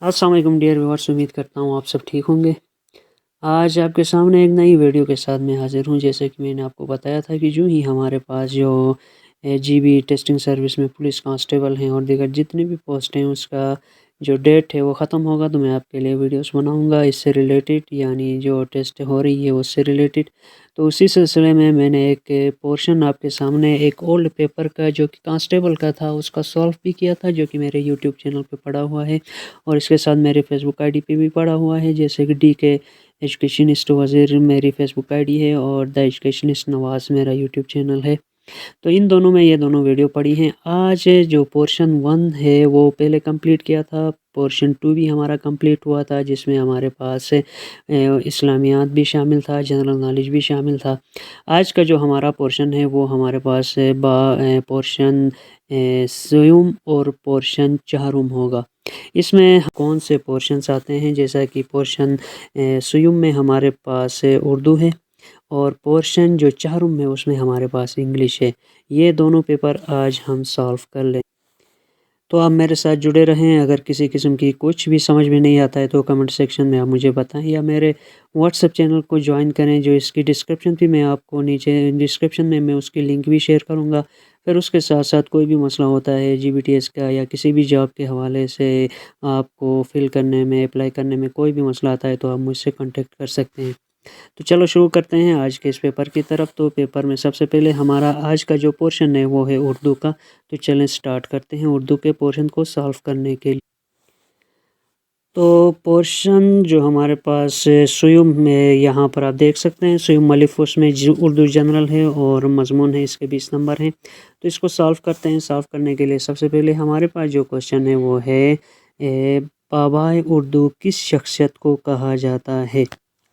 अस्सलाम वालेकुम dear viewers, उम्मीद करता हूँ आप सब ठीक होंगे। आज आपके सामने एक नई वीडियो के साथ मैं हाज़िर हूँ। जैसे कि मैंने आपको बताया था कि जो ही हमारे पास जो जीबी टेस्टिंग सर्विस में पुलिस कांस्टेबल हैं और दीगर जितनी भी पोस्ट हैं उसका जो डेट है वो ख़त्म होगा तो मैं आपके लिए वीडियोस बनाऊंगा इससे रिलेटेड, यानी जो टेस्ट हो रही है उससे रिलेटेड। तो उसी सिलसिले में मैंने एक पोर्शन आपके सामने एक ओल्ड पेपर का जो कि कांस्टेबल का था उसका सॉल्व भी किया था, जो कि मेरे यूट्यूब चैनल पे पड़ा हुआ है और इसके साथ मेरे फेसबुक आईडी पे भी पड़ा हुआ है। जैसे कि डी के एजुकेशनिस्ट वज़ीर मेरी फेसबुक आईडी है और द एजुकेशनिस्ट नवाज़ मेरा यूट्यूब चैनल है। तो इन दोनों में ये दोनों वीडियो पड़ी हैं। आज जो पोर्शन 1 है वो पहले कंप्लीट किया था, पोर्शन 2 भी हमारा कंप्लीट हुआ था जिसमें हमारे पास इस्लामियात भी शामिल था, जनरल नॉलेज भी शामिल था। आज का जो हमारा पोर्शन है वो हमारे पास पोर्शन स्यूम और पोर्शन चारुम होगा। इसमें कौन से पोर्शंस आते हैं, जैसा कि पोर्शन स्यूम में हमारे पास उर्दू है और पोर्शन जो चारुम है उसमें हमारे पास इंग्लिश है। ये दोनों पेपर आज हम सॉल्व कर लें। तो आप मेरे साथ जुड़े रहें। अगर किसी किस्म की कुछ भी समझ में नहीं आता है तो कमेंट सेक्शन में आप मुझे बताएं या मेरे व्हाट्सएप चैनल को ज्वाइन करें, जो इसकी डिस्क्रिप्शन भी मैं आपको नीचे डिस्क्रिप्शन में मैं उसकी लिंक भी शेयर करूंगा। फिर उसके साथ साथ कोई भी मसला होता है जीबीटीएस का या किसी भी जॉब के हवाले से आपको फिल करने में, अप्लाई करने में कोई भी मसला आता है तो आप मुझसे कॉन्टेक्ट कर सकते हैं। तो चलो शुरू करते हैं आज के इस पेपर की तरफ। तो पेपर में सबसे पहले हमारा आज का जो पोर्शन है वो है उर्दू का। तो चलें स्टार्ट करते हैं उर्दू के पोर्शन को सॉल्व करने के लिए। तो पोर्शन जो हमारे पास सुयुम में यहाँ पर आप देख सकते हैं, सुयुम मलिफ उसमें उर्दू जनरल है और मजमून है इसके 20 नंबर हैं। तो इसको सॉल्व करते हैं। सॉल्व करने के लिए सबसे पहले हमारे पास जो क्वेश्चन है वो है बाबाए उर्दू किस शख्सियत को कहा जाता है,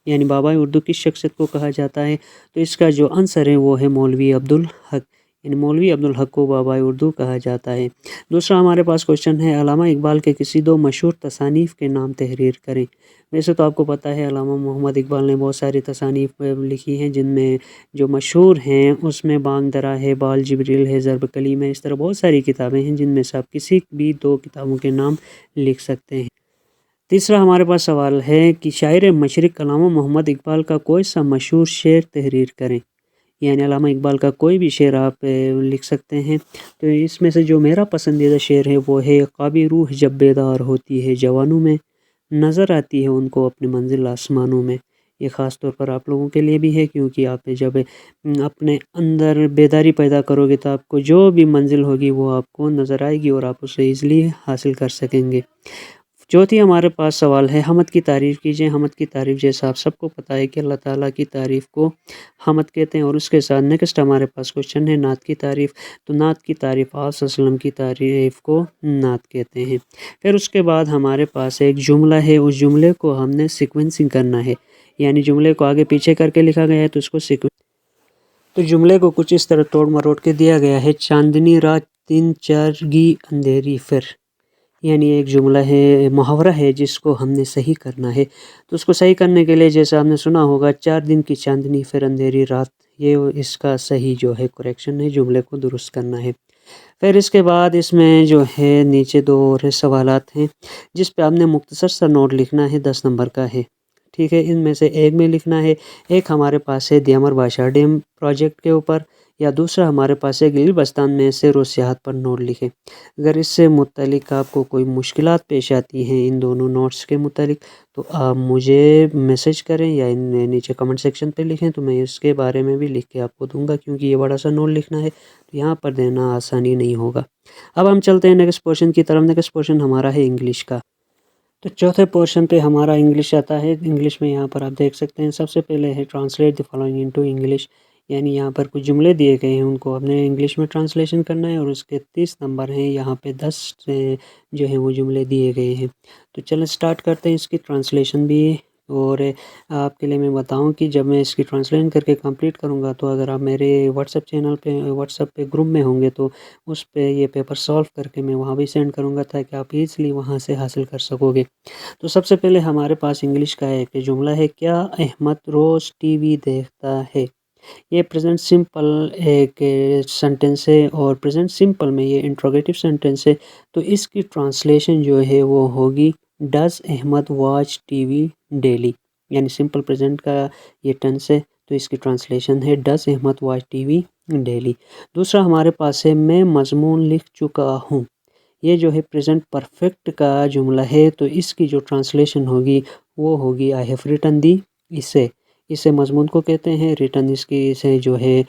यानी बाबाए उर्दू किस शख्सियत को कहा जाता है। तो इसका जो आंसर है वो है मौलवी अब्दुल हक, यानी मौलवी अब्दुल हक को बाबाए उर्दू कहा जाता है। दूसरा हमारे पास क्वेश्चन है अल्लामा इकबाल के किसी दो मशहूर तसानीफ़ के नाम तहरीर करें। वैसे तो आपको पता है अल्लामा मोहम्मद इकबाल ने बहुत सारी तसानीफ़ लिखी हैं, जिनमें जो मशहूर हैं उसमें बांग दरा है, बाल जिब्रील है, ज़रब कलीम है। इस तरह बहुत सारी किताबें हैं जिनमें से आप किसी भी दो किताबों के नाम लिख सकते हैं। तीसरा हमारे पास सवाल है कि शायर मशरिक़ अल्लामा मोहम्मद इकबाल का कोई सा मशहूर शेर तहरीर करें, यानी अल्लामा इकबाल का कोई भी शेर आप लिख सकते हैं। तो इसमें से जो मेरा पसंदीदा शेर है वो है क़ाबी रूह जब बेदार होती है जवानों में, नज़र आती है उनको अपनी मंजिल आसमानों में। ये ख़ास तौर पर आप लोगों के लिए भी है, क्योंकि आप जब अपने अंदर बेदारी पैदा करोगे तो आपको जो भी मंजिल होगी वो आपको नज़र आएगी और आप उसे ईज़िली हासिल कर सकेंगे। चौथी हमारे पास सवाल है हमद की तारीफ़ कीजिए। हमद की तारीफ़ जैसा आप सबको पता है कि अल्लाह ताला की तारीफ़ को हमद कहते हैं। और उसके साथ नेक्स्ट हमारे पास क्वेश्चन है नात की तारीफ़। तो नात की तारीफ़ आप वसल्लम की तारीफ़ को नात कहते हैं। फिर उसके बाद हमारे पास एक जुमला है, उस जुमले को हमने सीक्वेंसिंग करना है, यानी जुमले को आगे पीछे करके लिखा गया है तो उसको तो जुमले को कुछ इस तरह तोड़ मरोड़ के दिया गया है, चांदनी रात दिन चारगी अंधेरी फिर, यानी एक जुमला है, मुहावरा है जिसको हमने सही करना है। तो उसको सही करने के लिए जैसा आपने सुना होगा 4 दिन की चांदनी फिर अंधेरी रात, ये इसका सही जो है करेक्शन है, जुमले को दुरुस्त करना है। फिर इसके बाद इसमें जो है नीचे दो और सवालात हैं जिस पे आपने मुख्तसर सा नोट लिखना है, 10 नंबर का है। ठीक है, इनमें से एक में लिखना है, एक हमारे पास है दियामर बादशाह डैम प्रोजेक्ट के ऊपर, या दूसरा हमारे पास है गिल बस्तान में से रोज़ सियाहत पर नोट लिखें। अगर इससे मुत्तलिक आपको कोई मुश्किलात पेश आती हैं इन दोनों नोट्स के मुत्तलिक तो आप मुझे मैसेज करें या इन नीचे कमेंट सेक्शन पे लिखें, तो मैं इसके बारे में भी लिख के आपको दूंगा, क्योंकि ये बड़ा सा नोट लिखना है तो यहाँ पर देना आसानी नहीं होगा। अब हम चलते हैं नेक्स्ट पोर्शन की तरफ। नेक्स्ट पोर्शन हमारा है इंग्लिश का। तो चौथे पोर्शन पे हमारा इंग्लिश आता है। इंग्लिश में यहाँ पर आप देख सकते हैं सबसे पहले है translate the following into English, यानी यहाँ पर कुछ जुमले दिए गए हैं उनको हमने इंग्लिश में ट्रांसलेशन करना है और उसके 30 नंबर हैं। यहाँ पे 10 जो है वो जुमले दिए गए हैं। तो चलें स्टार्ट करते हैं इसकी ट्रांसलेशन भी। और आपके लिए मैं बताऊं कि जब मैं इसकी ट्रांसलेशन करके कंप्लीट करूंगा तो अगर आप मेरे व्हाट्सएप चैनल पे, व्हाट्सएप पे ग्रुप में होंगे तो उस पे ये पेपर सॉल्व करके मैं वहाँ भी सेंड करूँगा ताकि आप ईज़िली वहाँ से हासिल कर सकोगे। तो सबसे पहले हमारे पास इंग्लिश का एक जुमला है, क्या अहमद रोज़ टीवी देखता है। ये प्रेजेंट सिंपल एक सेंटेंस है और प्रेजेंट सिंपल में ये इंट्रोगेटिव सेंटेंस है। तो इसकी ट्रांसलेशन जो है वो होगी does Ahmed watch TV daily, यानी सिंपल प्रेजेंट का ये टेंस है, तो इसकी ट्रांसलेशन है does Ahmed watch TV daily. दूसरा हमारे पास है मैं मज़मून लिख चुका हूँ। ये जो है प्रेजेंट परफेक्ट का जुमला है, तो इसकी जो ट्रांसलेशन होगी वो होगी आई हैव रिटन दी। इसे मज़मून को कहते हैं, रिटन इसकी से जो है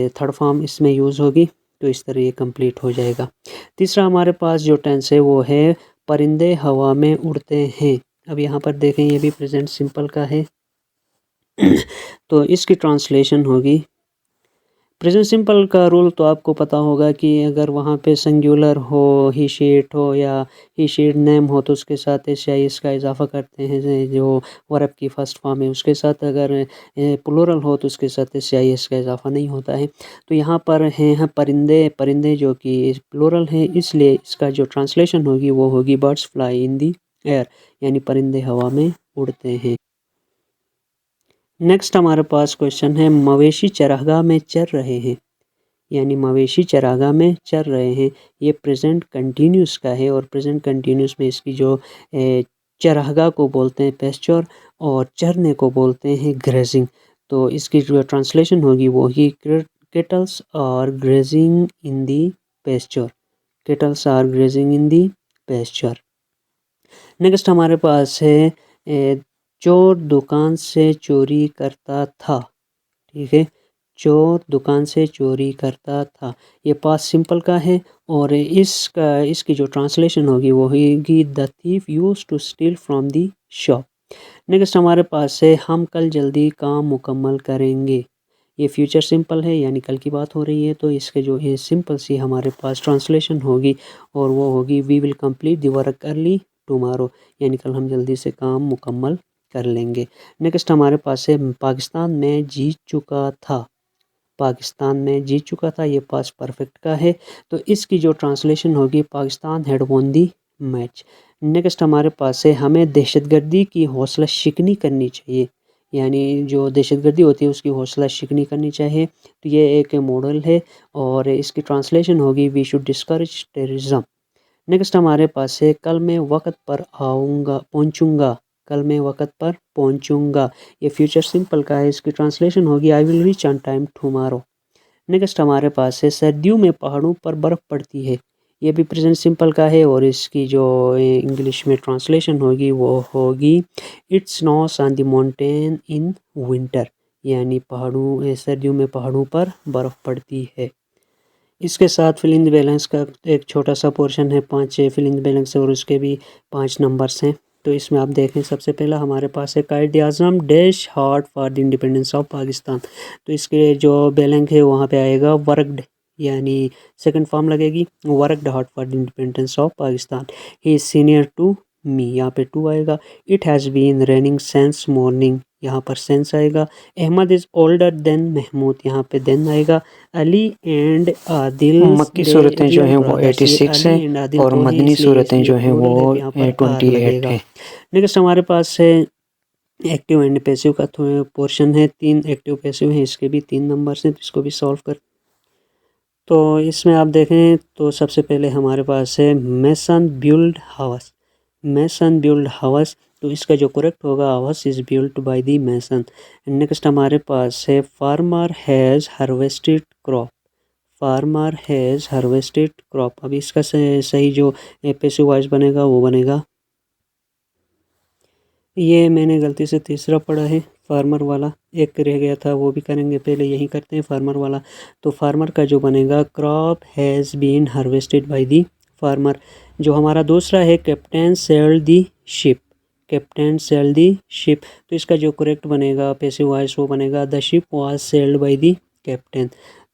थर्ड फॉर्म इसमें यूज़ होगी, तो इस तरह ये कंप्लीट हो जाएगा। तीसरा हमारे पास जो टेंस है वो है परिंदे हवा में उड़ते हैं। अब यहाँ पर देखें ये भी प्रेजेंट सिंपल का है तो इसकी ट्रांसलेशन होगी, प्रेजेंट सिंपल का रूल तो आपको पता होगा कि अगर वहाँ पे सिंगुलर हो, ही शीट हो या ही शीट नेम हो तो उसके साथ एस या इस का इजाफा करते हैं, जो वर्ब की फर्स्ट फॉर्म है उसके साथ। अगर प्लूरल हो तो उसके साथ एस या इस का इजाफा नहीं होता है। तो यहाँ पर हैं परिंदे जो कि प्लूरल है, इसलिए इसका जो ट्रांसलेशन होगी वो होगी birds fly in the air, यानी परिंदे हवा में उड़ते हैं। नेक्स्ट हमारे पास क्वेश्चन है मवेशी चरागाह में चर रहे हैं, यानी मवेशी चरागाह में चर रहे हैं। ये प्रेजेंट कंटिन्यूस का है और प्रेजेंट कंटिन्यूस में इसकी जो चरागाह को बोलते हैं पेस्चर और चरने को बोलते हैं ग्रेजिंग। तो इसकी जो ट्रांसलेशन होगी वो ही cattles are grazing in the pasture, cattles are grazing in the pasture. Next हमारे पास है चोर दुकान से चोरी करता था, ठीक है, चोर दुकान से चोरी करता था। ये पास्ट सिंपल का है और इसकी जो ट्रांसलेशन होगी वो होगी the thief used to steal from the shop. Next हमारे पास है हम कल जल्दी काम मुकम्मल करेंगे। ये फ्यूचर सिंपल है, यानी कल की बात हो रही है, तो इसके जो है सिंपल सी हमारे पास ट्रांसलेशन होगी और वो होगी we will complete the work early tomorrow, यानी कल हम जल्दी से काम मुकम्मल कर लेंगे। नेक्स्ट हमारे पास है पाकिस्तान में जीत चुका था, पाकिस्तान में जीत चुका था, ये पास्ट परफेक्ट का है, तो इसकी जो ट्रांसलेशन होगी Pakistan had won the match. Next हमारे पास है हमें दहशतगर्दी की हौसला शिकनी करनी चाहिए, यानी जो दहशतगर्दी होती है उसकी हौसला शिकनी करनी चाहिए, तो ये एक मॉडल है और इसकी ट्रांसलेशन होगी we should discourage terrorism. Next हमारे पास है कल मैं वक्त पर पहुंचूंगा, कल मैं वक्त पर पहुंचूंगा। ये फ्यूचर सिंपल का है, इसकी ट्रांसलेशन होगी I will reach on time tomorrow. Next हमारे पास है सर्दियों में पहाड़ों पर बर्फ़ पड़ती है। ये भी प्रेजेंट सिंपल का है और इसकी जो इंग्लिश में ट्रांसलेशन होगी वो होगी it snows on the mountain in winter, यानी सर्दियों में पहाड़ों पर बर्फ़ पड़ती है। इसके साथ फिल इन द बैलेंस का एक छोटा सा पोर्शन है, 5 फिल इन द बैलेंस और उसके भी 5 नंबर्स हैं। तो इसमें आप देखें सबसे पहला हमारे पास है Quaid Azam dash hard for the independence of Pakistan, तो इसके जो बैलेंस है वहाँ पे आएगा वर्कड, यानी सेकंड फॉर्म लगेगी worked hard for the independence of Pakistan. He is senior to me, यहाँ पे 2 आएगा। It has been raining since morning, यहाँ पर सेंस आएगा। Ahmed is older than Mahmood, यहाँ पे देन आएगा। अली एंड आदिल मक्की सूरतें जो हैं वो 86 हैं और मदनी सूरतें जो हैं वो 28 हैं। नेक्स्ट हमारे पास है एक्टिव एंड पैसिव का पोर्शन है, 3 एक्टिव पैसिव हैं, इसके भी 3 नंबर्स हैं, तो इसको भी सॉल्व कर। तो इसमें आप देखें तो सबसे पहले हमारे पास है mason build house, mason build house, तो इसका जो करेक्ट होगा house is built by the mason. Next हमारे पास है farmer has harvested crop, farmer has harvested crop. अब इसका सही जो पैसिव वॉइस बनेगा वो बनेगा, ये मैंने गलती से तीसरा पढ़ा है फार्मर वाला, एक रह गया था वो भी करेंगे, पहले यही करते हैं फार्मर वाला। तो फार्मर का जो बनेगा crop has been harvested by the farmer. जो हमारा दूसरा है captain sailed the ship, captain sailed the ship, तो इसका जो करेक्ट बनेगा पैसिव वॉइस वो बनेगा the ship was sailed by the captain.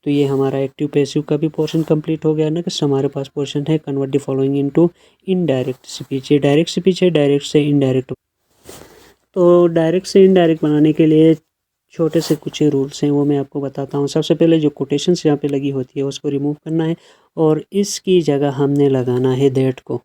तो ये हमारा एक्टिव पैसिव का भी पोर्शन कंप्लीट हो गया। नेक्स्ट हमारे पास पोर्शन है convert the following into indirect speech. ये डायरेक्ट स्पीच है, डायरेक्ट से इनडायरेक्ट। तो डायरेक्ट से इनडायरेक्ट बनाने के लिए छोटे से कुछ रूल्स हैं, वो मैं आपको बताता हूँ। सबसे पहले जो कोटेशंस यहाँ पे लगी होती है उसको रिमूव करना है और इसकी जगह हमने लगाना है दैट को।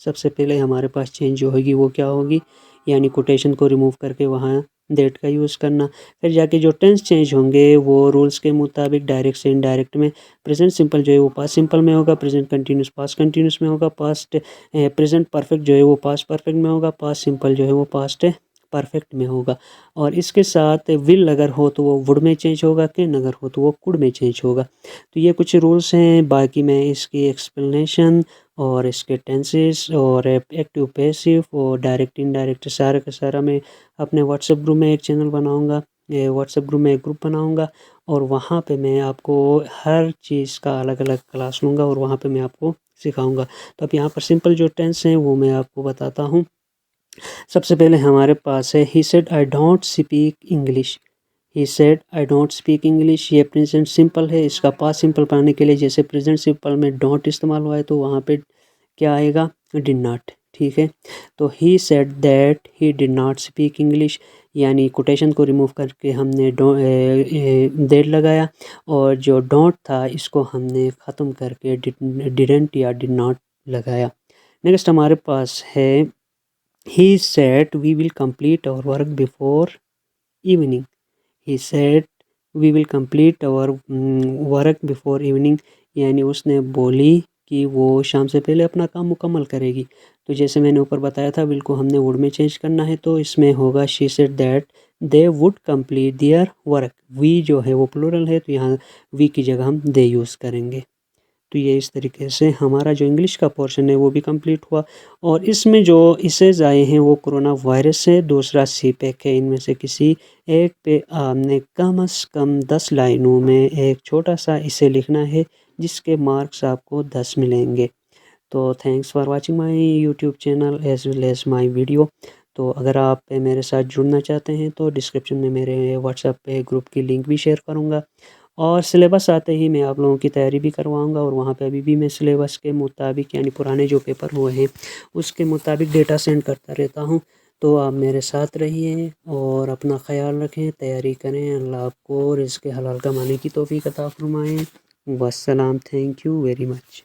सबसे पहले हमारे पास चेंज जो होगी वो क्या होगी, यानी कोटेशन को रिमूव करके वहाँ दैट का यूज़ करना। फिर जाके जो टेंस चेंज होंगे वो रूल्स के मुताबिक डायरेक्ट से इनडायरेक्ट में, प्रेजेंट सिंपल जो है वो पास्ट सिंपल में होगा, प्रेजेंट कंटिन्यूस पास्ट कंटिन्यूस में होगा, पास्ट प्रेजेंट परफेक्ट जो है वो पास्ट परफेक्ट में होगा, पास्ट सिंपल जो है वो पास्ट परफेक्ट में होगा। और इसके साथ विल अगर हो तो वो वुड में चेंज होगा, कैन अगर हो तो वो कुड में चेंज होगा। तो ये कुछ रूल्स हैं, बाकी मैं इसकी एक्सप्लेनेशन और इसके टेंसेस और एक्टिव पैसिव और डायरेक्ट इनडायरेक्ट सारा का सारा मैं अपने व्हाट्सएप ग्रुप में एक चैनल बनाऊंगा, व्हाट्सएप ग्रुप में एक ग्रुप बनाऊंगा और वहाँ पे मैं आपको हर चीज़ का अलग अलग क्लास लूँगा और वहाँ पे मैं आपको सिखाऊंगा। तो अब यहाँ पर सिंपल जो टेंस हैं वो मैं आपको बताता हूँ। सबसे पहले हमारे पास है he said I don't speak English. He said I don't speak English, ये प्रेजेंट सिंपल है। इसका पास्ट सिंपल पाने के लिए जैसे प्रेजेंट सिंपल में डोंट इस्तेमाल हुआ है तो वहाँ पे क्या आएगा, डिड नॉट। ठीक है, तो he said that he did not speak English, यानी कोटेशन को रिमूव करके हमने दैट लगाया और जो डोंट था इसको हमने ख़त्म करके डिडंट या डिड नॉट लगाया। नेक्स्ट हमारे पास है he said we will complete our work before evening. He said we will complete our work before evening, यानी उसने बोली कि वो शाम से पहले अपना काम मुकम्मल करेगी। तो जैसे मैंने ऊपर बताया था विल को हमने वुड में चेंज करना है, तो इसमें होगा she said that they would complete their work। we जो है वो प्लूरल है तो यहाँ we की जगह हम they यूज़ करेंगे। तो ये इस तरीके से हमारा जो इंग्लिश का पोर्शन है वो भी कंप्लीट हुआ। और इसमें जो इसेज आए हैं वो कोरोना वायरस है, दूसरा सी पैक है। इनमें से किसी एक पे आपने कम से कम 10 लाइनों में एक छोटा सा इसे लिखना है जिसके मार्क्स आपको 10 मिलेंगे। तो thanks for watching my YouTube channel as well as my video. तो अगर आप मेरे साथ जुड़ना चाहते हैं तो डिस्क्रिप्शन में मेरे व्हाट्सएप पे ग्रुप की लिंक भी शेयर करूँगा और सिलेबस आते ही मैं आप लोगों की तैयारी भी करवाऊँगा और वहाँ पे अभी भी मैं सिलेबस के मुताबिक यानी पुराने जो पेपर हुए हैं उसके मुताबिक डेटा सेंड करता रहता हूँ। तो आप मेरे साथ रहिए और अपना ख्याल रखें, तैयारी करें। अल्लाह आपको रिज़्क़ हलाल कमाने की तौफ़ीक़ अता फ़रमाए। वस्सलाम, थैंक यू वेरी मच।